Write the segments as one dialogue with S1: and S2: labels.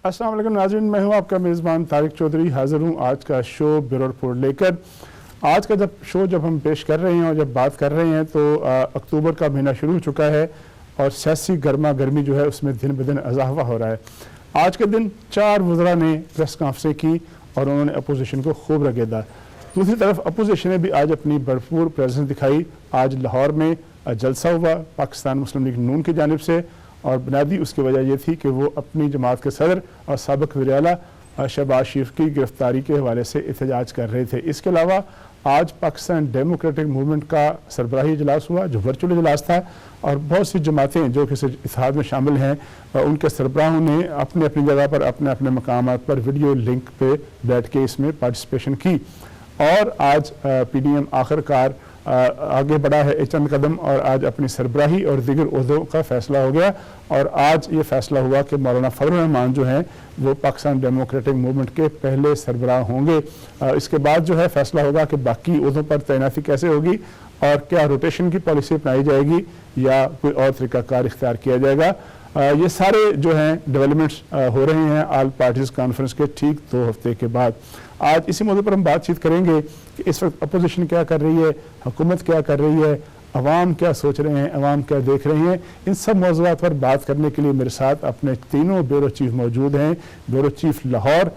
S1: अस्सलाम वालेकुम नाज़रीन, मैं हूं आपका मेज़बान तारिक चौधरी। हाज़िर हूं आज का शो ब्यूरो रिपोर्ट लेकर। आज का जब हम पेश कर रहे हैं और जब बात कर रहे हैं तो अक्टूबर का महीना शुरू हो चुका है और सियासी गर्मा गर्मी जो है उसमें दिन ब दिन इजाफा हो रहा है। आज के दिन 4 वज़रा ने प्रेस कॉन्फ्रेंस की और उन्होंने अपोजिशन को खूब रगेदा। दूसरी तरफ अपोजिशन ने भी आज अपनी भरपूर प्रेजेंस दिखाई। आज लाहौर में जलसा हुआ पाकिस्तान मुस्लिम लीग नून की जानिब से, और बुनियादी उसकी वजह यह थी कि वो अपनी जमात के सदर और साबिक़ वज़ीर-ए-आला शहबाज शरीफ की गिरफ्तारी के हवाले से एहतजाज कर रहे थे। इसके अलावा आज पाकिस्तान डेमोक्रेटिक मूवमेंट का सरबराही इजलास हुआ जो वर्चुअल इजलास था, और बहुत सी जमातें जो कि इस इत्तेहाद में शामिल हैं उनके सरबराहों ने अपने अपनी जगह पर अपने अपने मकामात पर वीडियो लिंक पे बैठ के इसमें पार्टिसिपेशन की। और आज PDM आखिरकार आगे बढ़ा है चंद कदम और आज अपनी सरबराही और दीगर ओहदों का फैसला हो गया। और आज ये फैसला हुआ कि मौलाना फजल रहमान जो हैं वो पाकिस्तान डेमोक्रेटिक मूवमेंट के पहले सरबराह होंगे। इसके बाद जो है फैसला होगा कि बाकी ओहदों पर तैनाती कैसे होगी और क्या रोटेशन की पॉलिसी अपनाई जाएगी या कोई और तरीकाकार इख्तियार किया जाएगा। ये सारे जो हैं डेवलपमेंट्स हो रहे हैं ऑल पार्टीज कॉन्फ्रेंस के ठीक 2 हफ्ते के बाद। आज इसी मौके पर हम बातचीत करेंगे कि इस वक्त अपोजिशन क्या कर रही है, हुकूमत क्या कर रही है, अवाम क्या सोच रहे हैं, अवाम क्या देख रहे हैं। इन सब मौज़ूआत पर बात करने के लिए मेरे साथ अपने तीनों ब्यूरो चीफ मौजूद हैं। ब्यूरो चीफ लाहौर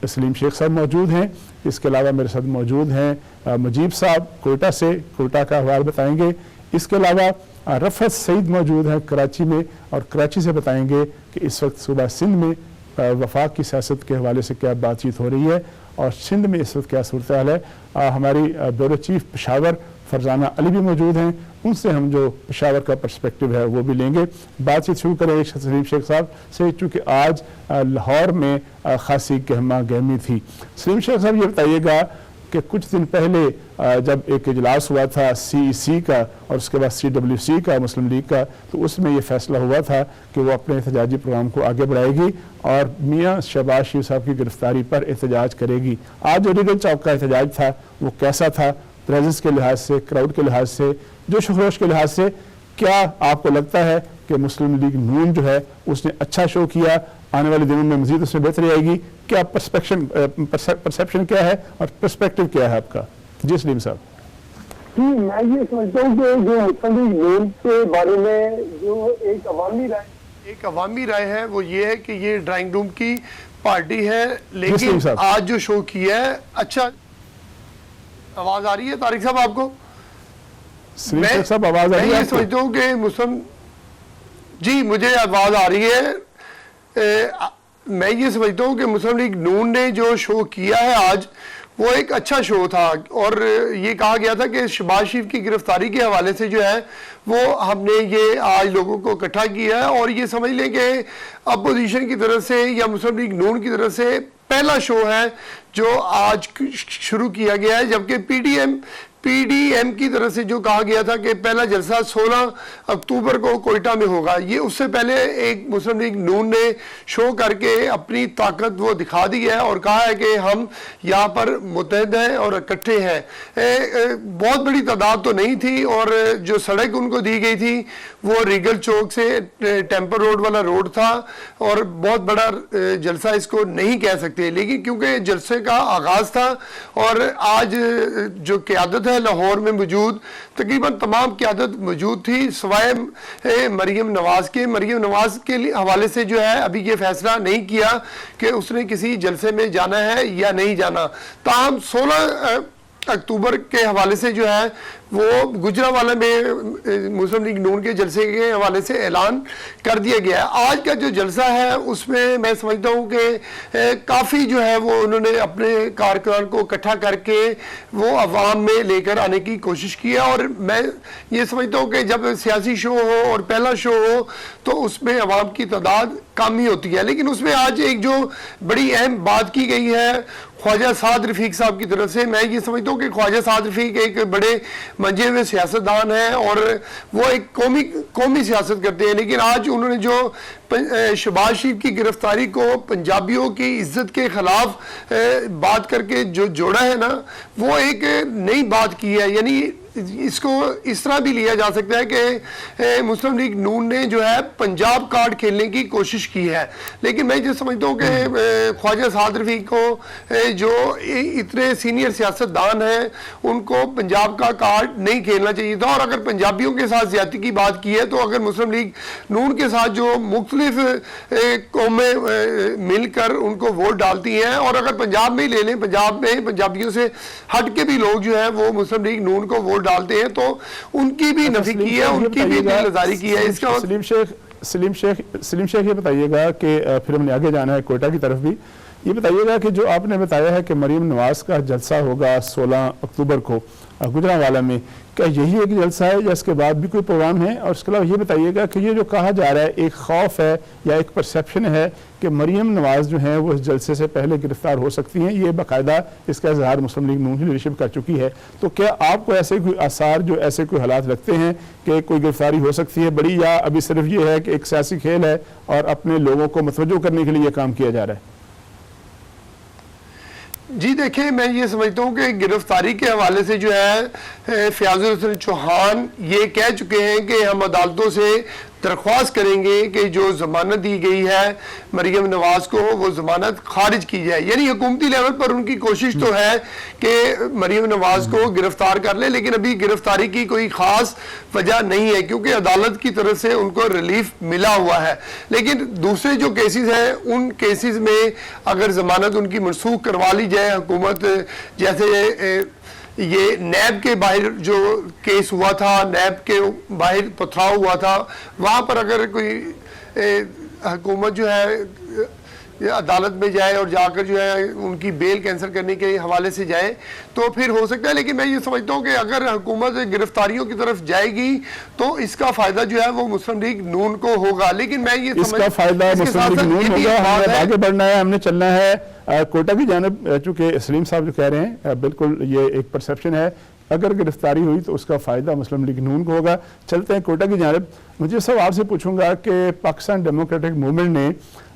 S1: सलीम शेख साहब मौजूद हैं। इसके अलावा मेरे साथ मौजूद हैं मुजीब साहब कोयटा से, कोयटा का अहवाल बताएंगे। इसके अलावा रफ़त सईद मौजूद हैं कराची में और कराची से बताएंगे कि इस वक्त सूबा सिंध में वफाक की सियासत के हवाले से क्या बातचीत हो रही है और सिंध में इस वक्त क्या सूरत हाल है। हमारी ब्यूरो चीफ पेशावर फरजाना अली भी मौजूद हैं, उनसे हम जो पेशावर का पर्सपेक्टिव है वो भी लेंगे। बातचीत शुरू करेंगे सलीम शेख साहब से, चूँकि आज लाहौर में खासी गहमा गहमी थी। सलीम शेख साहब ये बताइएगा कि कुछ दिन पहले जब एक इजलास हुआ था CEC का और उसके बाद CWC का मुस्लिम लीग का, तो उसमें ये फैसला हुआ था कि वो अपने एहतजाजी प्रोग्राम को आगे बढ़ाएगी और मियाँ शहबाज शरीफ साहब की गिरफ्तारी पर एहतजाज करेगी। आज जो रीगल चौक का एहतजाज था वो कैसा था, प्रेजेंस के लिहाज से, क्राउड के लिहाज से, जोश खरोश के लिहाज से? क्या आपको लगता है कि मुस्लिम लीग नून जो है उसने अच्छा शो किया, आने वाले दिनों में मजीद उसमें बेहतरी आएगी? क्या परसेप्शन क्या है और पर्सपेक्टिव क्या है आपका? जी सलीम साहब।
S2: मैं ये समझता हूँ कि जो मुस्लिम लीग नून के बारे में जो एक अवामी राय है वो ये है कि ये ड्राइंग रूम की पार्टी है, लेकिन आज जो शो किया है अच्छा। आवाज आ रही है तारिक साहब आपको?
S1: मैं सब आवाज आ रही है?
S2: मैं समझता हूँ कि मुस्लिम जी मुझे आवाज आ रही है। मैं ये समझता हूँ कि मुस्लिम लीग नून ने जो शो किया है आज वो एक अच्छा शो था, और ये कहा गया था कि शहबाज शरीफ की गिरफ्तारी के हवाले से जो है वो हमने ये आज लोगों को इकट्ठा किया है। और ये समझ लें कि अपोजिशन की तरफ से या मुस्लिम लीग नून की तरफ से पहला शो है जो आज शुरू किया गया है, जबकि PDM की तरफ से जो कहा गया था कि पहला जलसा 16 अक्टूबर को कोयटा में होगा, ये उससे पहले एक मुस्लिम लीग नून ने शो करके अपनी ताकत वो दिखा दी है और कहा है कि हम यहाँ पर मुतहद हैं और इकट्ठे हैं। बहुत बड़ी तादाद तो नहीं थी, और जो सड़क उनको दी गई थी वो रीगल चौक से टेम्पर रोड वाला रोड था, और बहुत बड़ा जलसा इसको नहीं कह सकते, लेकिन क्योंकि जलसे का आगाज़ था और आज जो क़यादत है लाहौर में मौजूद तकरीबन तमाम क़यादत मौजूद थी सिवाय मरीम नवाज के हवाले से जो है अभी ये फैसला नहीं किया कि उसने किसी जलसे में जाना है या नहीं जाना। ताहम 16 अक्टूबर के हवाले से जो है वो गुजरांवाला में मुस्लिम लीग नून के जलसे के हवाले से ऐलान कर दिया गया है। आज का जो जलसा है उसमें मैं समझता हूँ कि काफ़ी जो है वो उन्होंने अपने कारकुनान को इकट्ठा करके वो अवाम में लेकर आने की कोशिश की है। और मैं ये समझता हूँ कि जब सियासी शो हो और पहला शो हो तो उसमें अवाम की तादाद कम ही होती है, लेकिन उसमें आज एक जो बड़ी अहम बात की गई है ख्वाजा साद रफीक साहब की तरफ से, मैं ये समझता हूँ कि ख्वाजा साद रफीक एक बड़े मंजे हुए सियासतदान हैं और वो एक कौमी सियासत करते हैं, लेकिन आज उन्होंने जो शहबाज शरीफ की गिरफ्तारी को पंजाबियों की इज्जत के खिलाफ बात करके जो जोड़ा है ना, वो एक नई बात की है। यानी इसको इस तरह भी लिया जा सकता है कि मुस्लिम लीग नून ने जो है पंजाब कार्ड खेलने की कोशिश की है, लेकिन मैं जो समझता हूँ कि ख्वाजा साद रफीक को जो इतने सीनियर सियासतदान हैं उनको पंजाब का कार्ड नहीं खेलना चाहिए था। और अगर पंजाबियों के साथ ज्यादती की बात की है तो अगर मुस्लिम लीग नून के साथ जो मुख्तलिफ कौमें मिलकर उनको वोट डालती हैं, और अगर पंजाब में ही ले लें, पंजाब में पंजाबियों से हट के भी लोग जो है वो मुस्लिम लीग नून को वोट डालते हैं, तो उनकी भी नफी की है, उनकी भी दिलदारी की है। इसका
S1: सलीम शेख ये बताइएगा कि फिर हमने आगे जाना है कोयटा की तरफ भी, ये बताइएगा कि जो आपने बताया है कि मरीम नवाज का जलसा होगा 16 अक्टूबर को गुजरांवाला में, क्या यही एक जलसा है या इसके बाद भी कोई प्रोग्राम है? और इसके अलावा ये बताइएगा कि ये जो कहा जा रहा है एक खौफ है या एक परसेप्शन है कि मरीम नवाज जो हैं वो इस जलसे से पहले गिरफ्तार हो सकती हैं, ये बाकायदा इसका इजहार मुस्लिम लीग नून की लीडरशिप कर चुकी है, तो क्या आपको ऐसे कोई आसार जो ऐसे कोई हालात लगते हैं कि कोई गिरफ्तारी हो सकती है बड़ी, या अभी सिर्फ ये है कि एक सियासी खेल है और अपने लोगों को मतवज्जो करने के लिए ये काम किया जा रहा है?
S2: जी देखिए, मैं ये समझता हूँ कि गिरफ्तारी के हवाले से जो है फयाजुल हसन चौहान ये कह चुके हैं कि हम अदालतों से दरख्वास्त करेंगे कि जो जमानत दी गई है मरीम नवाज को वो जमानत खारिज की जाए। यानी हुकूमती लेवल पर उनकी कोशिश तो है कि मरीम नवाज को गिरफ्तार कर ले, लेकिन अभी गिरफ्तारी की कोई खास वजह नहीं है क्योंकि अदालत की तरफ से उनको रिलीफ मिला हुआ है। लेकिन दूसरे जो केसेस हैं उन केसेस में अगर जमानत उनकी मनसूख करवा ली जाए हुकूमत, जैसे ये नैब के बाहर जो केस हुआ था, नैब के बाहर पथराव हुआ था, वहाँ पर अगर कोई हुकूमत जो है अदालत में जाए और जाकर जो है उनकी बेल कैंसिल करने के हवाले से जाए तो फिर हो सकता है। लेकिन मैं ये समझता हूँ कि अगर हुकूमत गिरफ्तारियों की तरफ जाएगी तो इसका फायदा जो है वो मुस्लिम लीग नून को होगा। लेकिन मैं ये
S1: इसका फायदा मुस्लिम लीग नून होगा। हमें आगे बढ़ना है, हमने चलना है कोयटा की जानब, चूंकि सलीम साहब जो कह रहे हैं बिल्कुल ये एक परसेप्शन है, अगर गिरफ्तारी हुई तो उसका फ़ायदा मुस्लिम लीग नून को होगा। चलते हैं कोयटा की जानब। मुझे सब आपसे पूछूंगा कि पाकिस्तान डेमोक्रेटिक मूवमेंट ने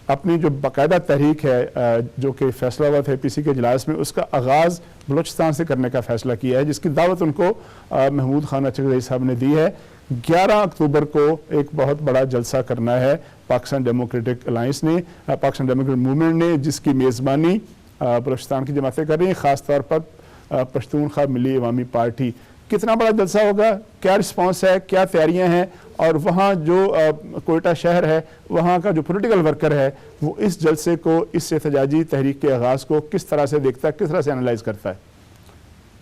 S1: अपनी जो बाकायदा तहरीक है जो कि फैसला हुआ था पीसी के इजलास में, उसका आगाज़ बलूचिस्तान से करने का फैसला किया है, जिसकी दावत उनको महमूद खान अचगज़ई साहब ने दी है। 11 अक्टूबर को एक बहुत बड़ा जलसा करना है पाकिस्तान डेमोक्रेटिक अलायंस ने, पाकिस्तान डेमोक्रेटिक मूवमेंट ने, जिसकी मेज़बानी बलूचिस्तान की जमातें कर रही हैं, ख़ासतौर पर पश्तूनख्वा मिली अवामी पार्टी। कितना बड़ा जलसा होगा, क्या रिस्पांस है, क्या तैयारियां हैं, और वहाँ जो कोयटा शहर है वहाँ का जो पॉलिटिकल वर्कर है वो इस जलसे को, इस एहतजाजी तहरीक के आगाज़ को किस तरह से देखता है, किस तरह से एनालाइज करता है?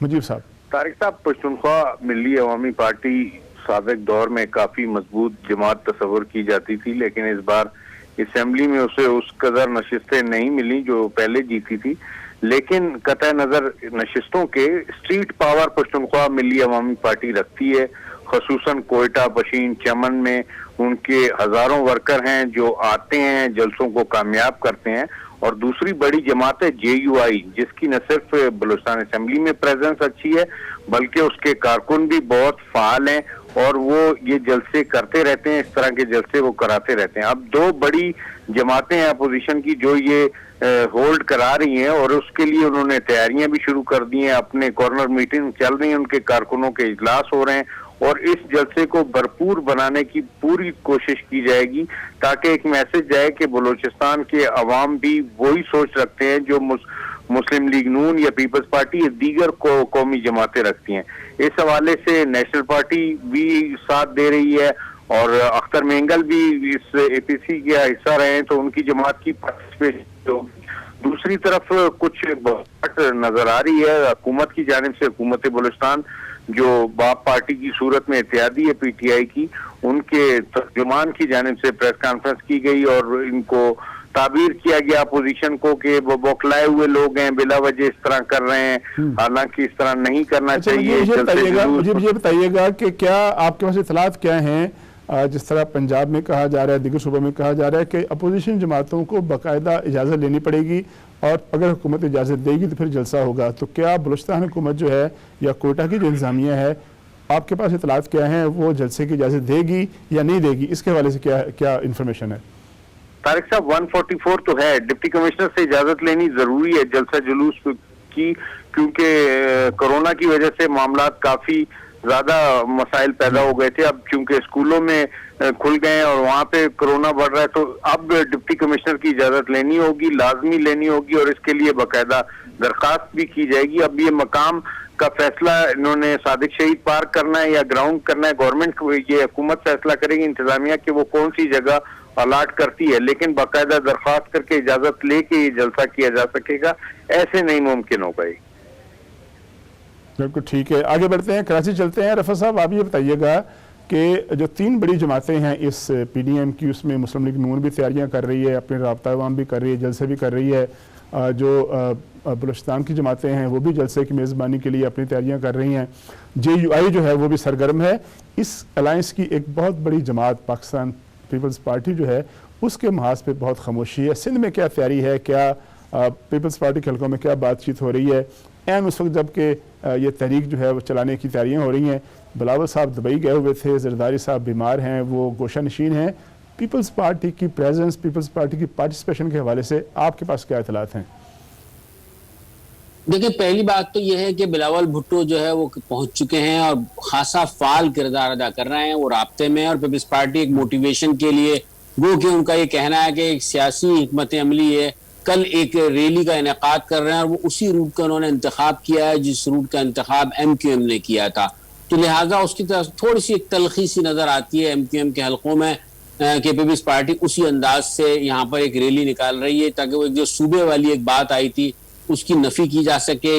S1: मुजीब साहब।
S3: तारिक साहब, पश्तूनख्वा मिली अवामी पार्टी साबिक दौर में काफी मजबूत जमात तस्वर की जाती थी, लेकिन इस बार असेंबली में उसे उस कदर नशिस्तें नहीं मिली जो पहले जीती थी। लेकिन कतई नजर नशिस्तों के स्ट्रीट पावर पश्तूनख्वा मिली अवामी पार्टी रखती है, खसूसन कोयटा, बशीन, चमन में उनके हजारों वर्कर हैं जो आते हैं, जलसों को कामयाब करते हैं। और दूसरी बड़ी जमात है JUI, जिसकी न सिर्फ बलूचिस्तान असेंबली में प्रेजेंस अच्छी है बल्कि उसके कारकुन भी बहुत फाल हैं और वो ये जलसे करते रहते हैं, इस तरह के जलसे वो कराते रहते हैं। अब दो बड़ी जमातें हैं अपोजिशन की जो ये होल्ड करा रही हैं और उसके लिए उन्होंने तैयारियां भी शुरू कर दी हैं, अपने कॉर्नर मीटिंग चल रही हैं, उनके कारकुनों के इजलास हो रहे हैं और इस जलसे को भरपूर बनाने की पूरी कोशिश की जाएगी ताकि एक मैसेज जाए कि बलूचिस्तान के अवाम भी वही सोच रखते हैं जो मुस्लिम लीग नून या पीपल्स पार्टी या दीगर कौमी जमातें रखती हैं। इस हवाले से नेशनल पार्टी भी साथ दे रही है और अख्तर मेंगल भी इस APC का हिस्सा रहे हैं तो उनकी जमात की पार्टिसिपेशन। तो दूसरी तरफ कुछ बहुत नजर आ रही है हुकूमत की जानिब से, हुकूमत बलूचिस्तान जो बाप पार्टी की सूरत में इत्यादी है PTI की, उनके तर्जुमान की जानिब से प्रेस कॉन्फ्रेंस की गई और इनको ताबीर किया गया अपोजिशन को कि वो बौखलाए हुए लोग हैं, बिला वजह इस तरह कर रहे हैं, हालांकि इस तरह नहीं करना चाहिए।
S1: मुझे बताइएगा कि क्या आपके पास इतलात क्या हैं, जिस तरह पंजाब में कहा जा रहा है, दिगर सूबों में कहा जा रहा है कि अपोजिशन जमातों को बाकायदा इजाज़त लेनी पड़ेगी और अगर हुकूमत इजाज़त देगी तो फिर जलसा होगा, तो क्या बलूचिस्तान हुकूमत जो है या कोयटा की जो इंतजामिया है, आपके पास इतलात क्या हैं, वो जलसे की इजाज़त देगी या नहीं देगी? इसके हवाले से क्या इंफॉर्मेशन है?
S3: तारिक साहब, 144 तो है, डिप्टी कमिश्नर से इजाजत लेनी जरूरी है जलसा जुलूस की, क्योंकि कोरोना की वजह से मामला काफी ज्यादा मसाइल पैदा हो गए थे। अब चूंकि स्कूलों में खुल गए हैं और वहाँ पे कोरोना बढ़ रहा है, तो अब डिप्टी कमिश्नर की इजाजत लेनी होगी, लाजमी लेनी होगी, और इसके लिए बाकायदा दरखास्त भी की जाएगी। अब ये मकाम का फैसला इन्होंने सादिक शहीद पार्क करना है या ग्राउंड करना है, गवर्नमेंट ये हुकूमत फैसला करेगी, इंतजामिया कि वो कौन सी जगह अलाट करती है, लेकिन बाकायदा दरखास्त करके इजाजत लेके ये जलसा किया जा सकेगा, ऐसे नहीं मुमकिन होगा।
S1: बिल्कुल ठीक है, आगे बढ़ते हैं, कराची चलते हैं। रफा साहब, आप ये बताइएगा कि जो 3 बड़ी जमातें हैं इस PDM की, उसमें मुस्लिम लीग नून भी तैयारियां कर रही है, अपने राब्ता अवाम भी कर रही है, जलसे भी कर रही है, जो बलूचिस्तान की जमातें हैं वो भी जलसे की मेज़बानी के लिए अपनी तैयारियां कर रही हैं, JUI जो है वो भी सरगर्म है। इस अलायंस की एक बहुत बड़ी जमात पाकिस्तान पीपल्स पार्टी जो है उसके महाज पे बहुत खामोशी है। सिंध में क्या तैयारी है, क्या पीपल्स पार्टी के हल्कों में क्या बातचीत हो रही है एन उस वक्त जबकि ये तहरीक जो है वो चलाने की तैयारियां हो रही हैं। बिलावल साहब दुबई गए हुए थे, जरदारी साहब बीमार हैं, वो गोशा नशीन हैं। पीपल्स पार्टी की प्रेजेंस, पीपल्स पार्टी की पार्टिसिपेशन के हवाले से आपके पास क्या इतलात हैं?
S4: देखिए, पहली बात तो यह है कि बिलावल भुट्टो जो है वो पहुंच चुके हैं और खासा फाल किरदार अदा कर रहे हैं, वो राब्ते में। और पीपल्स पार्टी एक मोटिवेशन के लिए, वो कि उनका ये कहना है कि एक सियासी हिकमत अमली है, कल एक रैली का इनेकाद कर रहे हैं और वो उसी रूट का उन्होंने इंतखाब किया है जिस रूट का इंतखाब MQM ने किया था। तो लिहाजा उसकी तरफ थोड़ी सी एक तलखी सी नजर आती है MQM के हलकों में कि पीपल्स पार्टी उसी अंदाज से यहाँ पर एक रैली निकाल रही है ताकि वो एक जो सूबे वाली एक बात आई थी उसकी नफी की जा सके,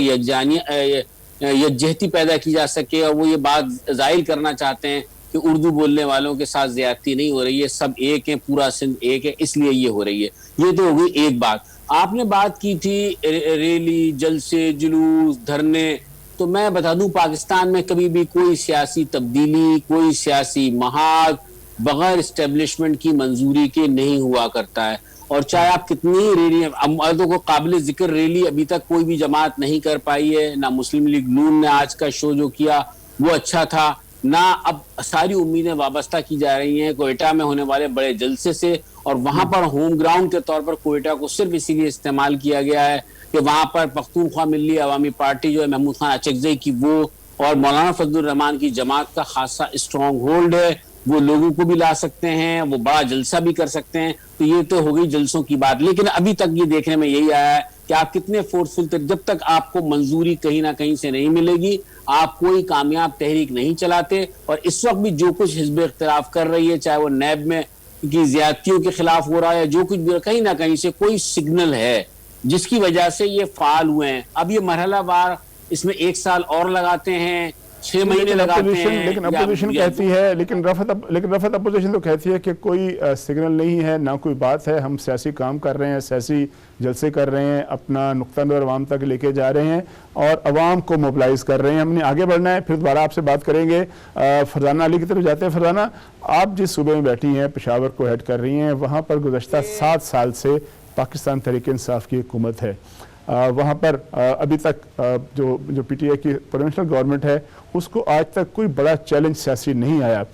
S4: यकजहती पैदा की जा सके। और वो ये बात जाहिर करना चाहते हैं कि उर्दू बोलने वालों के साथ ज्यादती नहीं हो रही है, सब एक है, पूरा सिंध एक है, इसलिए ये हो रही है। ये तो हो गई एक बात। आपने बात की थी रैली, जलसे, जुलूस, धरने, तो मैं बता दूं पाकिस्तान में कभी भी कोई सियासी तब्दीली, कोई सियासी महाज बगैर एस्टेब्लिशमेंट की मंजूरी के नहीं हुआ करता है। और चाहे आप कितनी रैली, मर्दों को काबिल जिक्र रैली अभी तक कोई भी जमात नहीं कर पाई है, ना मुस्लिम लीग नून ने आज का शो जो किया वो अच्छा था, ना अब सारी उम्मीदें वाबस्ता की जा रही हैं कोयटा में होने वाले बड़े जलसे से। और वहां पर होम ग्राउंड के तौर पर कोयटा को सिर्फ इसीलिए इस्तेमाल किया गया है कि वहां पर पख्तूनख्वा मिल्ली अवामी पार्टी जो है महमूद खान अचकजई की वो और मौलाना फजलुर रहमान की जमात का खासा स्ट्रॉन्ग होल्ड है, वो लोगों को भी ला सकते हैं, वो बड़ा जलसा भी कर सकते हैं। तो ये तो हो गई जलसों की बात। लेकिन अभी तक ये देखने में यही आया है कि आप कितने फोर्सफुल, जब तक आपको मंजूरी कहीं ना कहीं से नहीं मिलेगी आप कोई कामयाब तहरीक नहीं चलाते। और इस वक्त भी जो कुछ हिज़्ब इख्तिलाफ कर रही है, चाहे वो नैब में की ज्यादतियों के खिलाफ हो रहा है, जो कुछ भी, कहीं ना कहीं से कोई सिग्नल है जिसकी वजह से ये फाल हुए हैं। अब ये मरहला वार, इसमें 1 साल और लगाते हैं, 6 महीने लगाते हैं।
S1: लेकिन अपोजिशन कहती है, लेकिन रफत अपोजिशन तो कहती है कि कोई सिग्नल नहीं है, ना कोई बात है, हम सियासी काम कर रहे हैं, सियासी जलसे कर रहे हैं, अपना नुक्ता नज़र अवाम तक लेके जा रहे हैं और अवाम को मोबिलाइज कर रहे हैं। हमने आगे बढ़ना है, फिर दोबारा आपसे बात करेंगे। फरजाना अली की तरफ जाते हैं। फरजाना, आप जिस सूबे में बैठी हैं, पेशावर को हेड कर रही हैं, वहाँ पर गुज़श्ता 7 साल से पाकिस्तान तहरीक इंसाफ की हुकूमत है। वहाँ पर अभी तक जो PTI की प्रोविंशियल गवर्नमेंट है उसको आज तक कोई बड़ा चैलेंज सियासी नहीं आया।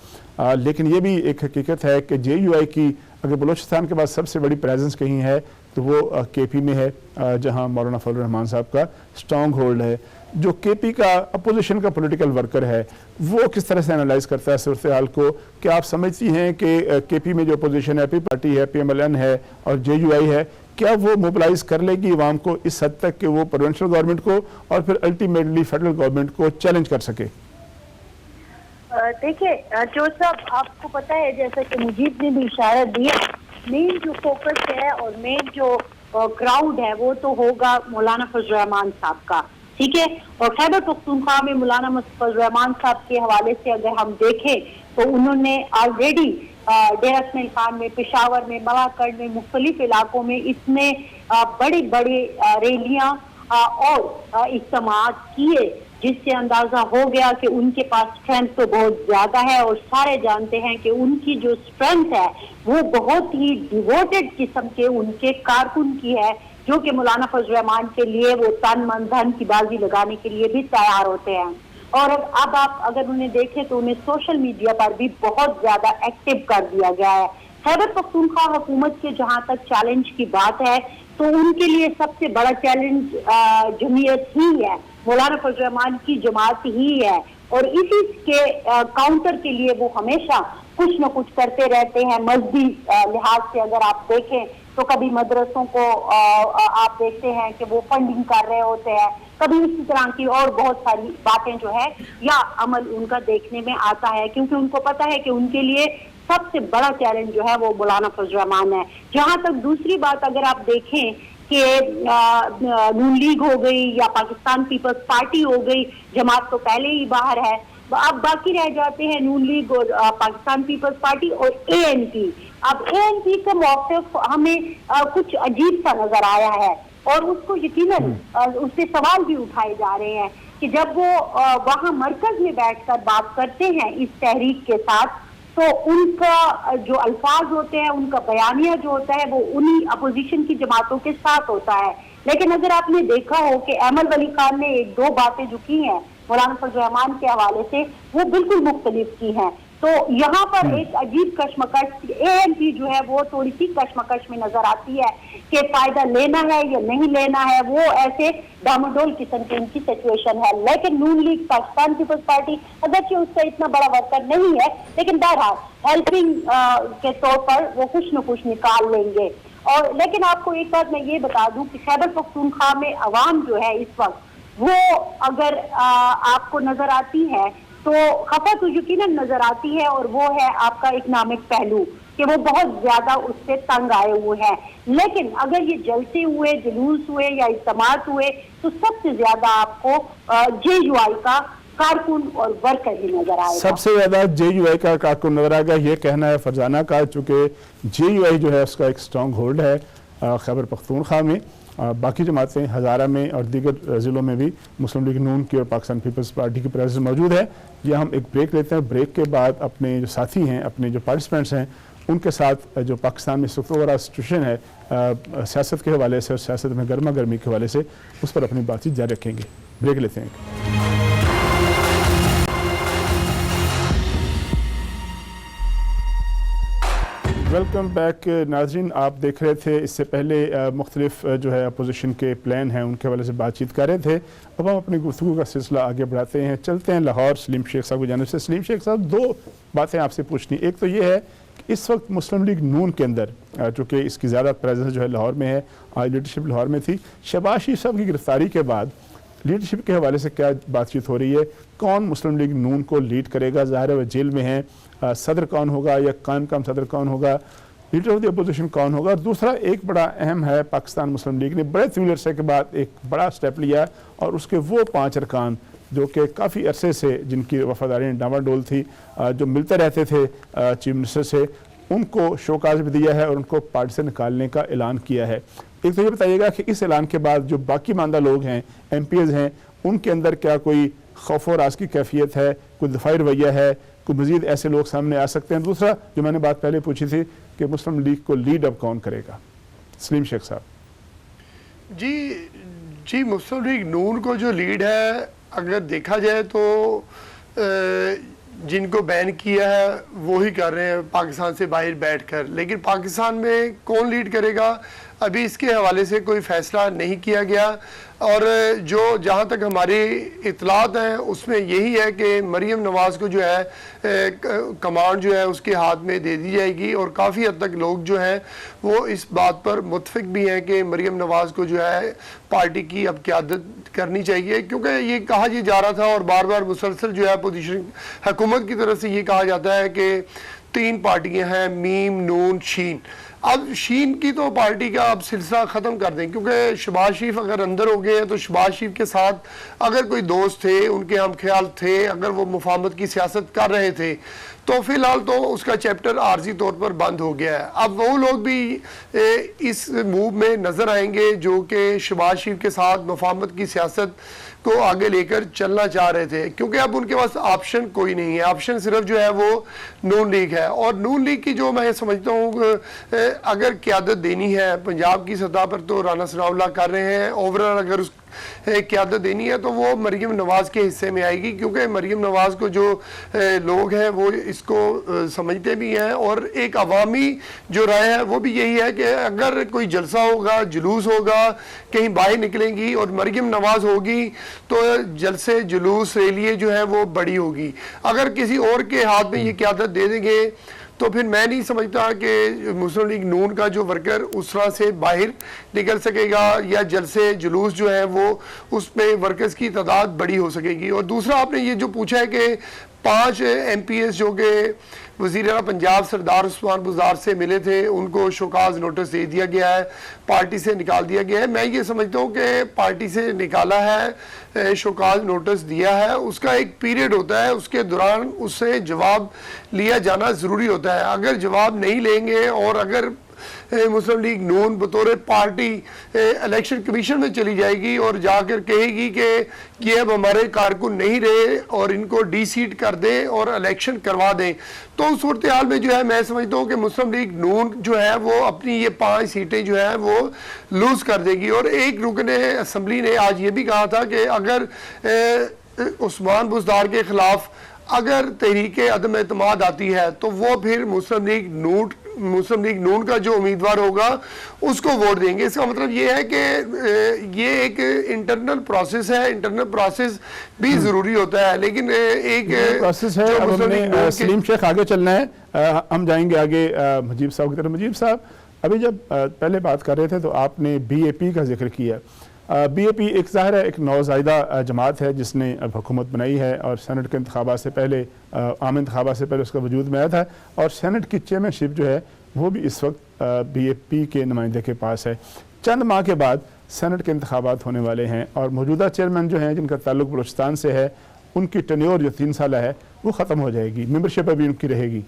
S1: लेकिन ये भी एक हकीकत है कि JUI की अगर बलूचिस्तान के बाद सबसे बड़ी प्रेजेंस कहीं है तो वो KP में है, जहाँ मौलाना फजलुर रहमान साहब का स्ट्रॉन्ग होल्ड है। जो KP का अपोजिशन का पॉलिटिकल वर्कर है वो किस तरह से एनालाइज करता है सूरत हाल को? क्या आप समझती हैं कि KP में जो अपोजिशन है, पी पार्टी है, PMLN है और JUI है, क्या वो मोबिलाइज कर लेगी अवाम को इस हद तक कि वो प्रोविंशियल गवर्नमेंट को और फिर अल्टीमेटली फेडरल गवर्नमेंट को चैलेंज कर सके?
S5: देखिए जो सब आपको पता है, जैसा कि मुजीब ने भी इशारा दिया, मेन जो फोकस है और मेन जो क्राउड है वो तो होगा मौलाना फजलुर रहमान साहब का, ठीक है। और खैबर पख्तूनख्वा में मौलाना फजलुर रहमान साहब के हवाले से अगर हम देखें तो उन्होंने ऑलरेडी डेरा इस्माइल खान में, पेशावर में, मलाकड़ में, मुख्तलिफ इलाकों में इसने बड़ी बड़ी रैलियां और इज्तिमात किए, जिससे अंदाजा हो गया कि उनके पास स्ट्रेंथ तो बहुत ज्यादा है। और सारे जानते हैं कि उनकी जो स्ट्रेंथ है वो बहुत ही डिवोटेड किस्म के उनके कारकुन की है, जो कि मौलाना फजलुर रहमान के लिए वो तन मन धन की बाजी लगाने के लिए भी तैयार होते हैं। और अब आप अगर उन्हें देखें तो उन्हें सोशल मीडिया पर भी बहुत ज्यादा एक्टिव कर दिया गया है। खैबर पख्तूनख्वा हुकूमत के जहां तक चैलेंज की बात है तो उनके लिए सबसे बड़ा चैलेंज जमीयत ही है, मौलाना फजलुर रहमान की जमात ही है। और इसी के काउंटर के लिए वो हमेशा कुछ न कुछ करते रहते हैं। मजहबी लिहाज से अगर आप देखें तो कभी मदरसों को आप देखते हैं कि वो फंडिंग कर रहे होते हैं, कभी इसी तरह की और बहुत सारी बातें जो है या अमल उनका देखने में आता है, क्योंकि उनको पता है कि उनके लिए सबसे बड़ा चैलेंज जो है वो मौलाना फजल रहमान है। जहां तक दूसरी बात अगर आप देखें कि नून लीग हो गई या पाकिस्तान पीपल्स पार्टी हो गई, जमात तो पहले ही बाहर है, अब बाकी रह जाते हैं नून लीग और पाकिस्तान पीपल्स पार्टी और ANP। अब ANP का मौक़िफ़ हमें कुछ अजीब सा नजर आया है और उसको यकीनन उससे सवाल भी उठाए जा रहे हैं कि जब वो वहां मरकज में बैठकर बात करते हैं इस तहरीक के साथ, तो उनका जो अल्फाज होते हैं, उनका बयानिया जो होता है वो उन्हीं अपोजिशन की जमातों के साथ होता है। लेकिन अगर आपने देखा हो कि अहमद वली खान ने एक दो बातें जो की हैं मौलाना फजल रहमान के हवाले से, वो बिल्कुल मुख्तलिफ की हैं। तो यहाँ पर एक अजीब कश्मकश ANP जो है वो थोड़ी सी कश्मकश में नजर आती है कि फायदा लेना है या नहीं लेना है, वो ऐसे डामाडोल किस्म की उनकी सिचुएशन है। लेकिन नून लीग पाकिस्तान पीपल्स पार्टी अगरचे उसका इतना बड़ा वर्कर नहीं है, लेकिन बहरहाल हेल्पिंग के तौर पर वो कुछ न कुछ निकाल लेंगे। और लेकिन आपको एक बात मैं ये बता दूं कि खैबर पख्तूनख्वा में अवाम जो है इस वक्त वो अगर आपको नजर आती है तो खफा तो यकीनन नजर आती है, और वो है आपका इकनॉमिक पहलू कि वो बहुत ज्यादा उससे तंग आए हुए हैं। लेकिन अगर ये जलसे हुए, जुलूस हुए या इज्तिमात हुए तो सबसे ज्यादा आपको JUI का कारकुन और वर्कर ही नजर आएगा।
S1: सबसे ज्यादा JUI का कारकुन नजर आएगा, ये कहना है फरजाना का, चूंकि JUI जो है उसका एक स्ट्रॉन्ग होल्ड है खैबर पख्तूनख्वा में। बाकी जमातें हज़ारा में और दीगर ज़िलों में भी मुस्लिम लीग नून की और पाकिस्तान पीपल्स पार्टी की प्रेजेंस मौजूद है। ये हम एक ब्रेक लेते हैं, ब्रेक के बाद अपने जो साथी हैं, अपने जो पार्टिसिपेंट्स हैं, उनके साथ जो पाकिस्तान में सुखोरा सिचुएशन है सियासत के हवाले से और सियासत में गर्मा गर्मी के हवाले से, उस पर अपनी बातचीत जारी रखेंगे। ब्रेक लेते हैं। वेलकम बैक नाज़रीन, आप देख रहे थे इससे पहले मुख्तलिफ जो है अपोजिशन के प्लान हैं उनके हवाले से बातचीत कर रहे थे। अब हम अपनी गुफ्तगू का सिलसिला आगे बढ़ाते हैं, चलते हैं लाहौर सलीम शेख साहब की जानिब से। सलीम शेख साहब, दो बातें आपसे पूछनी। एक तो ये है कि इस वक्त मुस्लिम लीग नून के अंदर चूँकि इसकी ज़्यादा प्रेजेंस जो है लाहौर में है, आज लीडरशिप लाहौर में थी, शहबाज शरीफ साहब की गिरफ्तारी के बाद लीडरशिप के हवाले से क्या बातचीत हो रही है? कौन मुस्लिम लीग नून को लीड करेगा? ज़ाहिर है वह जेल में है, सदर कौन होगा या कायम सदर कौन होगा, लीडर ऑफ द अपोजिशन कौन होगा? और दूसरा एक बड़ा अहम है, पाकिस्तान मुस्लिम लीग ने बड़े तवील अरसे के बाद एक बड़ा स्टेप लिया और उसके वो 5 अरकान जो कि काफ़ी अरसे से जिनकी वफादारी डामाडोल थी, जो मिलते रहते थे चीफ मिनिस्टर से, उनको शोकाज भी दिया है और उनको पार्टी से निकालने का ऐलान किया है। एक तो ये बताइएगा कि इस ऐलान के बाद जो बाकी मानदा लोग हैं, MPs हैं, उनके अंदर क्या कोई खौफ और राज की कैफियत है, कोई दफाई रवैया है, कोई मजीद ऐसे लोग सामने आ सकते हैं? दूसरा जो मैंने बात पहले पूछी थी कि मुस्लिम लीग को लीड अब कौन करेगा? सलीम शेख साहब।
S2: जी मुस्लिम लीग नून को जो लीड है, अगर देखा जाए तो जिनको बैन किया है वो ही कर रहे हैं पाकिस्तान से बाहर बैठकर, लेकिन पाकिस्तान में कौन लीड करेगा अभी इसके हवाले से कोई फैसला नहीं किया गया। और जो जहाँ तक हमारी इतलात हैं उसमें यही है कि मरीम नवाज़ को जो है कमांड जो है उसके हाथ में दे दी जाएगी, और काफ़ी हद तक लोग जो हैं वो इस बात पर मुतफिक भी हैं कि मरीम नवाज़ को जो है पार्टी की अब क़यादत करनी चाहिए, क्योंकि ये कहा ये जा रहा था और बार बार मुसलसल जो है अपोजिशन हुकूमत की तरफ से ये कहा जाता है कि 3 पार्टियाँ हैं, मीम, नून, शीन। अब शीन की तो पार्टी का अब सिलसिला ख़त्म कर दें, क्योंकि शहबाज शरीफ अगर अंदर हो गए हैं तो शहबाज शरीफ के साथ अगर कोई दोस्त थे, उनके हम ख्याल थे, अगर वो मुफाहमत की सियासत कर रहे थे, तो फिलहाल तो उसका चैप्टर आर्जी तौर पर बंद हो गया है। अब वो लोग भी इस मूव में नज़र आएंगे जो कि शहबाज शरीफ के साथ मुफाहमत की सियासत को आगे लेकर चलना चाह रहे थे, क्योंकि अब उनके पास ऑप्शन कोई नहीं है, ऑप्शन सिर्फ जो है वो नून लीग है। और नून लीग की जो मैं समझता हूँ अगर क़यादत देनी है पंजाब की सतह पर तो राना सनाउल्लाह कर रहे हैं, ओवरऑल अगर क़यादत देनी है तो वो मरीम नवाज़ के हिस्से में आएगी, क्योंकि मरीम नवाज़ को जो लोग हैं वो इसको समझते भी हैं, और एक अवामी जो राय है वो भी यही है कि अगर कोई जलसा होगा, जुलूस होगा, कहीं बाहर निकलेंगी और मरीम नवाज़ होगी तो जलसे जुलूस रैली जो है वो बड़ी होगी। अगर किसी और के हाथ में ये क़यादत दे देंगे तो फिर मैं नहीं समझता कि मुस्लिम लीग नून का जो वर्कर उस तरह से बाहर निकल सकेगा, या जलसे जुलूस जो है वो उसमें वर्कर्स की तादाद बड़ी हो सकेगी। और दूसरा आपने ये जो पूछा है कि 5 MPs जो कि वज़ीर आला पंजाब सरदार उस्मान बुज़दार से मिले थे उनको शोकाज नोटिस दे दिया गया है, पार्टी से निकाल दिया गया है। मैं ये समझता हूँ कि पार्टी से निकाला है, शोकाज नोटिस दिया है, उसका एक पीरियड होता है, उसके दौरान उससे जवाब लिया जाना ज़रूरी होता है। अगर जवाब नहीं लेंगे और अगर मुस्लिम लीग नून बतौर पार्टी इलेक्शन कमीशन में चली जाएगी और जाकर कहेगी कि ये अब हमारे कारकुन नहीं रहे और इनको डी सीट कर दें और इलेक्शन करवा दें, तो उस सूरत हाल में जो है मैं समझता हूँ कि मुस्लिम लीग नून जो है वो अपनी ये 5 सीटें जो है वो लूज़ कर देगी। और एक रुकन असम्बली ने आज ये भी कहा था कि अगर उस्मान बुज़दार के खिलाफ अगर तहरीक अदम एतमाद आती है तो वो फिर मुस्लिम लीग नून का जो उम्मीदवार होगा उसको वोट देंगे। इसका मतलब ये है कि ये एक इंटरनल प्रोसेस है, इंटरनल प्रोसेस भी ज़रूरी होता है, लेकिन एक
S1: प्रोसेस है। अब हमने सलीम शेख आगे चलना है, हम जाएंगे आगे मुजीब साहब की तरफ। मुजीब साहब, अभी जब पहले बात कर रहे थे तो आपने BAP का जिक्र किया। BAP एक ज़ाहिर है एक नौज़ायदा जमात है जिसने अब हुकूमत बनाई है और सेनेट के इंतखाबात से पहले, आम इंतखाबात से पहले उसका वजूद में आया था, और सेनेट की चेयरमैनशिप जो है वो भी इस वक्त BAP के नुमाइंदे के पास है। चंद माह के बाद सेनेट के इंतखाबात होने वाले हैं और मौजूदा चेयरमैन जो हैं जिनका ताल्लुक बलूचिस्तान से है उनकी टेन्योर जो 3 साल है वो ख़त्म हो जाएगी, मेंबरशिप अभी उनकी रहेगी।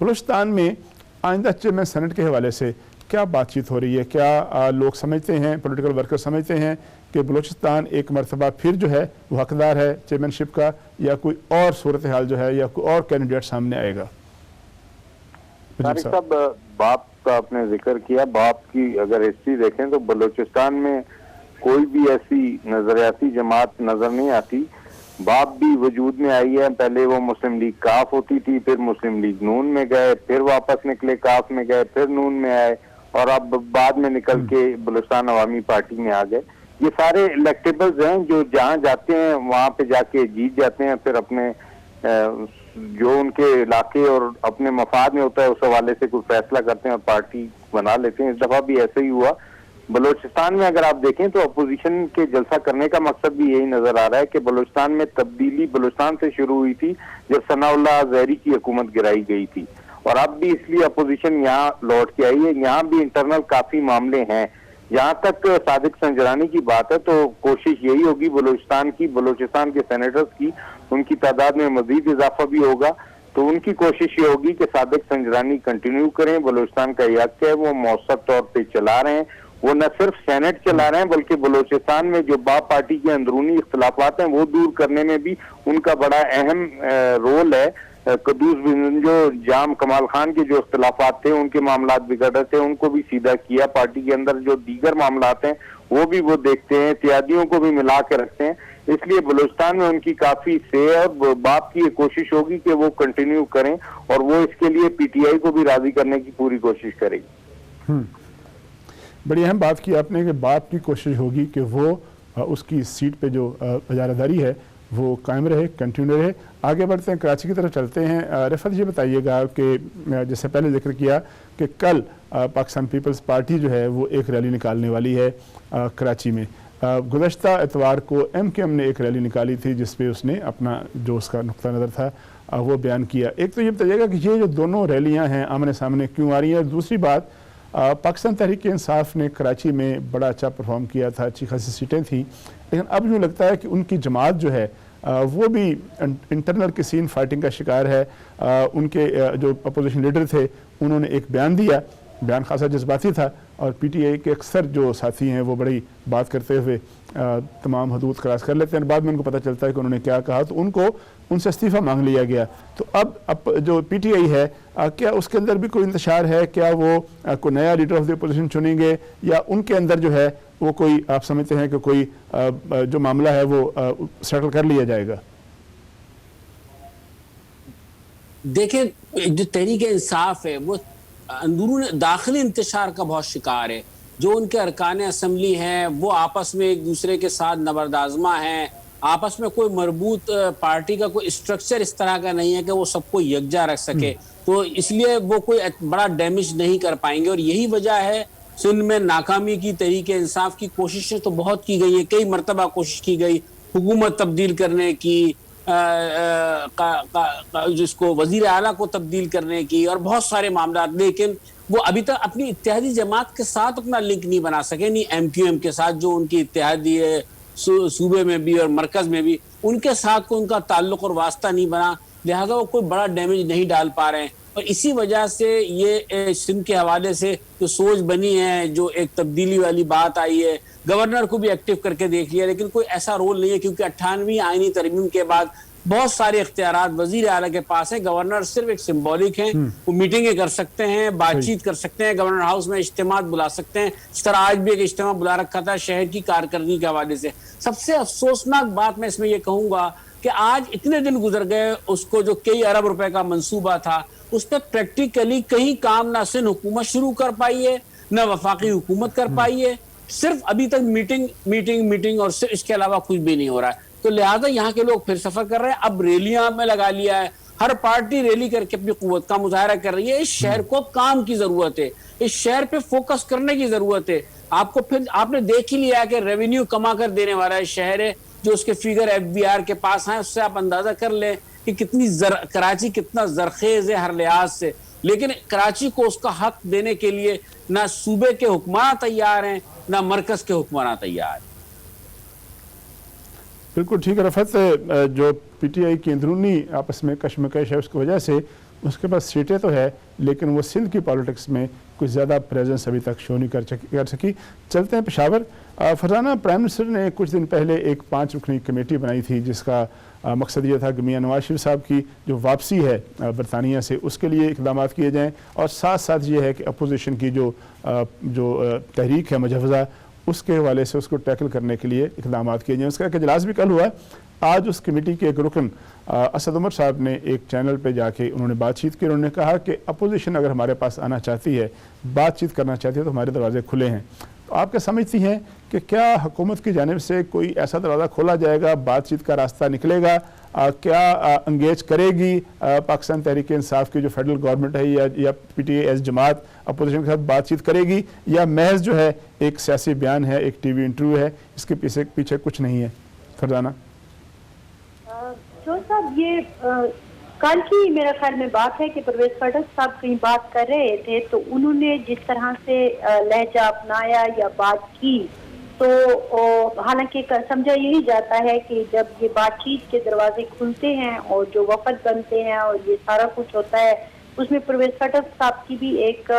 S1: बलूचिस्तान में आइंदा चेयरमैन सेनेट के हवाले से क्या बातचीत हो रही है? क्या लोग समझते हैं, पॉलिटिकल वर्कर समझते हैं कि बलूचिस्तान एक मरतबा फिर जो है वो हकदार है चेयरमैनशिप का, या कोई और सूरत हाल जो है या कोई और कैंडिडेट सामने आएगा?
S3: साहब, बाप का आपने जिक्र किया, बाप की अगर हिस्ट्री देखें तो बलूचिस्तान में कोई भी ऐसी नजरियाती जमात नजर नहीं आती। बाप भी वजूद में आई है, पहले वो मुस्लिम लीग काफ होती थी, फिर मुस्लिम लीग नून में गए, फिर वापस निकले काफ में गए, फिर नून में आए और अब बाद में निकल के बलूचिस्तान अवामी पार्टी में आ गए। ये सारे इलेक्टेबल्स हैं जो जहाँ जाते हैं वहाँ पे जाके जीत जाते हैं, फिर अपने जो उनके इलाके और अपने मफाद में होता है उस हवाले से कोई फैसला करते हैं और पार्टी बना लेते हैं। इस दफा भी ऐसे ही हुआ। बलूचिस्तान में अगर आप देखें तो अपोजिशन के जलसा करने का मकसद भी यही नजर आ रहा है कि बलूचिस्तान में तब्दीली बलूचिस्तान से शुरू हुई थी जब सनाउल्लाह ज़हरी की हुकूमत गिराई गई थी, और अब भी इसलिए अपोजिशन यहाँ लौट के आई है। यहाँ भी इंटरनल काफी मामले हैं। जहाँ तक सादिक संजरानी की बात है तो कोशिश यही होगी बलूचिस्तान के सेनेटर्स की, उनकी तादाद में मजीद इजाफा भी होगा, तो उनकी कोशिश ये होगी कि सादिक संजरानी कंटिन्यू करें। बलूचिस्तान का हक है वो मौसर तौर पे चला रहे हैं, वो न सिर्फ सेनेट चला रहे हैं बल्कि बलूचिस्तान में जो बाप पार्टी के अंदरूनी इख्तलाफात हैं वो दूर करने में भी उनका बड़ा अहम रोल है। कदूस बिंजो जाम कमाल खान के जो इख्तलाफात थे, उनके मामलात बिगड़ रहे थे, उनको भी सीधा किया। पार्टी के अंदर जो दीगर मामलात हैं वो भी वो देखते हैं, इत्यादियों को भी मिला के रखते हैं। इसलिए बलूचिस्तान में उनकी काफी से है और बाप की ये कोशिश होगी कि वो कंटिन्यू करें और वो इसके लिए PTI को भी राजी करने की पूरी कोशिश करेगी।
S1: बड़ी अहम बात की आपने कि बाप की कोशिश होगी कि वो उसकी सीट पे जो इजारादारी है वो कायम रहे, कंटिन्यू रहे। आगे बढ़ते हैं, कराची की तरफ चलते हैं। रिफत ये बताइएगा कि जैसे पहले जिक्र किया कि कल पाकिस्तान पीपल्स पार्टी जो है वो एक रैली निकालने वाली है कराची में। गुज़श्ता एतवार को MKM ने एक रैली निकाली थी जिस पे उसने अपना जो उसका नुक्ता नज़र था वो बयान किया। एक तो ये बताइएगा कि ये जो दोनों रैलियाँ हैं आमने सामने क्यों आ रही हैं? दूसरी बात, पाकिस्तान तहरीक इंसाफ ने कराची में बड़ा अच्छा परफॉर्म किया था, अच्छी खासी सीटें थी, लेकिन अब यूँ लगता है कि उनकी जमात जो है वो भी इंटरनल किसी इन फाइटिंग का शिकार है। उनके जो अपोजिशन लीडर थे उन्होंने एक बयान दिया, बयान खासा जज्बाती था और PTI के अक्सर जो साथी हैं वो बड़ी बात करते हुए तमाम हदूद क्रॉस कर लेते हैं। बाद में उनको पता चलता है कि उन्होंने क्या कहा, तो उनको उनसे इस्तीफ़ा मांग लिया गया। तो अब जो PTI है क्या उसके अंदर भी कोई इंतशार है? क्या वो कोई नया लीडर ऑफ द अपोजिशन चुनेंगे या उनके अंदर जो है वो कोई आप समझते हैं कि कोई जो मामला है वो सेटल कर लिया जाएगा?
S4: देखिए, जो तहरीक इंसाफ है वो अंदरून दाखिली इंतशार का बहुत शिकार है। जो उनके अरकान असम्बली हैं वो आपस में एक दूसरे के साथ नबरदाजमा हैं, आपस में कोई मरबूत पार्टी का कोई स्ट्रक्चर इस तरह का नहीं है कि वो सबको यकजा रख सके, तो इसलिए वो कोई बड़ा डैमेज नहीं कर पाएंगे। और यही वजह है सिंध में नाकामी की। तहरीक इंसाफ की कोशिशें तो बहुत की गई हैं, कई मरतबा कोशिश की गई हुकूमत तब्दील करने की, जिसको वजीर आला को तब्दील करने की, और बहुत सारे मामला, लेकिन वो अभी तक अपनी इत्तेहादी जमात के साथ अपना लिंक नहीं बना सके, नहीं MQM के साथ जो उनकी इत्तेहादी है सूबे में भी और मरकज में भी, उनके साथ कोई उनका ताल्लुक और वास्ता नहीं बना, लिहाजा वो कोई बड़ा डैमेज नहीं डाल पा रहे हैं। और इसी वजह से ये सिंध के हवाले से जो सोच बनी है, जो एक तब्दीली वाली बात आई है, गवर्नर को भी एक्टिव करके देख लिया, लेकिन कोई ऐसा रोल नहीं है, क्योंकि 98वीं आईनी तरमीम के बाद बहुत सारे इख्तियारात वजीर आला के पास है। गवर्नर सिर्फ एक सिंबॉलिक हैं, वो मीटिंगें कर सकते हैं, बातचीत कर सकते हैं, गवर्नर हाउस में इज्तिमा बुला सकते हैं। इस तरह आज भी एक इज्तिमा बुला रखा था शहर की कारकर्दगी के हवाले से। सबसे अफसोसनाक बात मैं इसमें ये कहूंगा कि आज इतने दिन गुजर गए, उसको जो कई अरब रुपए का मंसूबा था उस पर प्रैक्टिकली कहीं काम ना सिंध हुकूमत शुरू कर पाई है, न वफाकी हुकूमत कर पाई है। सिर्फ अभी तक मीटिंग मीटिंग मीटिंग और सिर्फ इसके अलावा कुछ भी नहीं हो रहा है। तो लिहाजा यहाँ के लोग फिर सफर कर रहे हैं। अब रैलियां में लगा लिया है, हर पार्टी रैली करके अपनी कुव्वत का मुजाहरा कर रही है। इस शहर को काम की जरूरत है, इस शहर पे फोकस करने की जरूरत है। आपको फिर आपने देख ही लिया कि रेवेन्यू कमा कर देने वाला है शहर है, जो उसके फिगर FBR के पास हैं, उससे आप अंदाजा कर लें कि कितनी कराची कितना जरखेज है हर लिहाज से। लेकिन कराची को उसका हक देने के लिए ना सूबे के हुक्मरान तैयार हैं, ना मरकज के हुक्मरान तैयार हैं।
S1: बिल्कुल ठीक है रफत, जो PTI की अंदरूनी आपस में कशमकश है उसकी वजह से उसके पास सीटें तो है, लेकिन वो सिंध की पॉलिटिक्स में कुछ ज़्यादा प्रेजेंस अभी तक शो नहीं कर सकी। चलते हैं पेशावर। फरजाना, प्राइम मिनिस्टर ने कुछ दिन पहले एक 5 रुकनी कमेटी बनाई थी, जिसका मकसद ये था कि मियां नवाज शरीफ साहब की जो वापसी है बरतानिया से, उसके लिए इकदाम किए जाएँ, और साथ साथ ये है कि अपोजिशन की जो तहरीक है मुजवज़ा, उसके हवाले से उसको टैकल करने के लिए इकदाम किए जाए। उसका एक इजलास भी कल हुआ। आज उस कमेटी के एक रुकन असद उमर साहब ने एक चैनल पे जाके उन्होंने बातचीत की। उन्होंने कहा कि अपोजिशन अगर हमारे पास आना चाहती है, बातचीत करना चाहती है, तो हमारे दरवाजे खुले हैं। तो आप क्या समझती हैं कि क्या हुकूमत की जानिब से कोई ऐसा दरवाज़ा खोला जाएगा, बातचीत का रास्ता निकलेगा? क्या इंगेज करेगी पाकिस्तान तहरीक इंसाफ की जो फेडरल गवर्नमेंट है, या PTI एज जमात अपोजिशन के साथ बातचीत करेगी, या महज जो है एक सियासी बयान है, एक TV इंटरव्यू है, इसके पीछे कुछ नहीं है? फरजाना
S5: साहब, ये कल की मेरा ख्याल में बात है कि परवेज खटक साहब कहीं बात कर रहे थे, तो उन्होंने जिस तरह से लहजा अपनाया या बात की, तो हालांकि समझा यही जाता है कि जब ये बातचीत के दरवाजे खुलते हैं और जो वफद बनते हैं और ये सारा कुछ होता है, उसमें परवेज खटक साहब की भी एक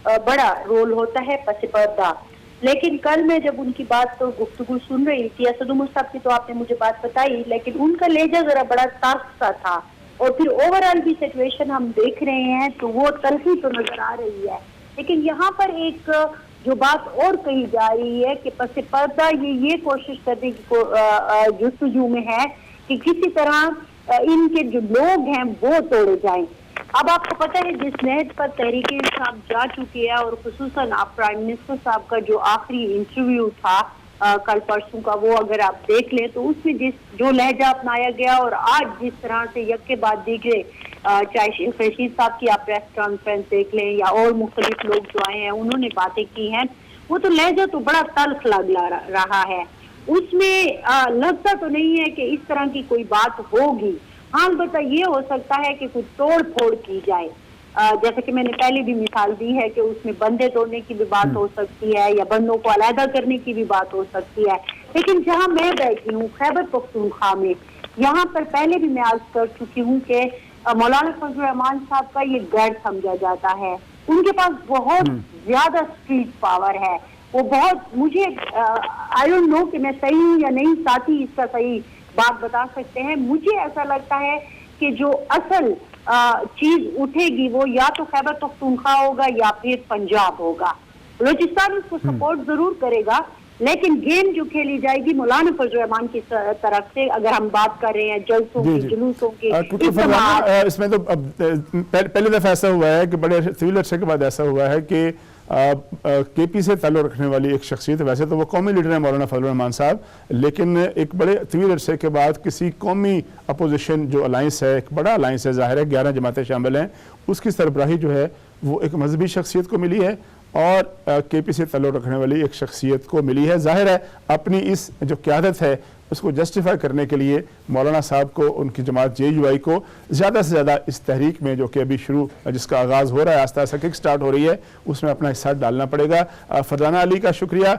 S5: बड़ा रोल होता है पस पर्दा। लेकिन कल मैं जब उनकी बात तो गुफ्तगू सुन रही थी, असद उमर साहब की तो आपने मुझे बात बताई, लेकिन उनका लहजा जरा बड़ा साफ सा था, और फिर ओवरऑल भी सिचुएशन हम देख रहे हैं तो वो तलखी तो नजर आ रही है। लेकिन यहाँ पर एक जो बात और कही जा रही है कि पस पर्दा ये कोशिश करने की जुस्तजू में है कि किसी तरह इनके जो लोग हैं वो तोड़े जाएं। अब आपको पता है जिस नहज पर तहरीक इंसाफ जा चुकी है, और खुसूसन आप प्राइम मिनिस्टर साहब का जो आखिरी इंटरव्यू था कल परसों का, वो अगर आप देख लें तो उसमें जो लहजा अपनाया गया और आज जिस तरह से यके बाद दीगरे, चाहे शेख रशीद साहब की आप प्रेस कॉन्फ्रेंस देख लें या और मुख्तलिफ लोग जो आए हैं उन्होंने बातें की हैं, वो तो लहजा तो बड़ा तल्ख लग रहा है। उसमें लगता तो नहीं है कि इस तरह की कोई बात होगी। हाँ, अलबत्ता ये हो सकता है कि कुछ तोड़ फोड़ की जाए, जैसे कि मैंने पहले भी मिसाल दी है कि उसमें बंदे तोड़ने की भी बात हो सकती है या बंदों को अलहदा करने की भी बात हो सकती है। लेकिन जहाँ मैं बैठी हूँ खैबर पख्तूनख्वा में, यहाँ पर पहले भी मैं अर्ज कर चुकी हूँ कि मौलाना फजल रहमान साहब का ये गढ़ समझा जाता है। उनके पास बहुत ज्यादा स्ट्रीट पावर है, वो बहुत, मुझे आई डोंट नो कि मैं सही हूँ या नहीं, साथी इसका सही बात बता सकते हैं। मुझे ऐसा लगता है कि जो असल चीज उठेगी वो या तो खैबर पख्तूनख्वा होगा या फिर पंजाब होगा। बलूचिस्तान उसको सपोर्ट जरूर करेगा, लेकिन गेम जो खेली जाएगी मौलाना फजल रहमान की तरफ से, अगर हम बात कर रहे हैं जलसों की, जुलूसों की,
S1: क्योंकि फरजाना, इसमें तो अब पहले दफा ऐसा हुआ है कि बड़े सिविल अरसे के बाद ऐसा हुआ है कि केपी से ताल्लुक़ रखने वाली एक शख्सियत, वैसे तो वो कौमी लीडर है मौलाना फजल रहमान साहब, लेकिन एक बड़े तवील अरसे के बाद किसी कौमी अपोजिशन जो अलाइंस है, एक बड़ा अलाइंस है, ज़ाहिर है 11 जमातें शामिल हैं, उसकी सरबराही जो है वो एक मजहबी शख्सियत को मिली है और केपी से ताल्लुक़ रखने वाली एक शख्सियत को मिली है। ज़ाहिर है अपनी इस जो क़यादत है उसको जस्टिफाई करने के लिए मौलाना साहब को, उनकी जमात JUI को ज़्यादा से ज़्यादा इस तहरीक में जो कि अभी शुरू, जिसका आगाज़ हो रहा है, आस्ता आस्ता किक स्टार्ट हो रही है, उसमें अपना हिस्सा डालना पड़ेगा। फरजाना अली का शुक्रिया,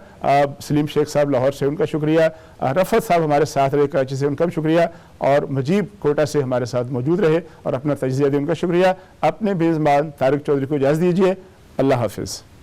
S1: सलीम शेख साहब लाहौर से उनका शुक्रिया, रफ़त साहब हमारे साथ रहे कराची से, उनका भी शुक्रिया, और मुजीब कोटा से हमारे साथ मौजूद रहे और अपना तजज़िया दिया, उनका शुक्रिया। अपने बेज़बान तारिक चौधरी को इजाज़त दीजिए। अल्लाह हाफिज़।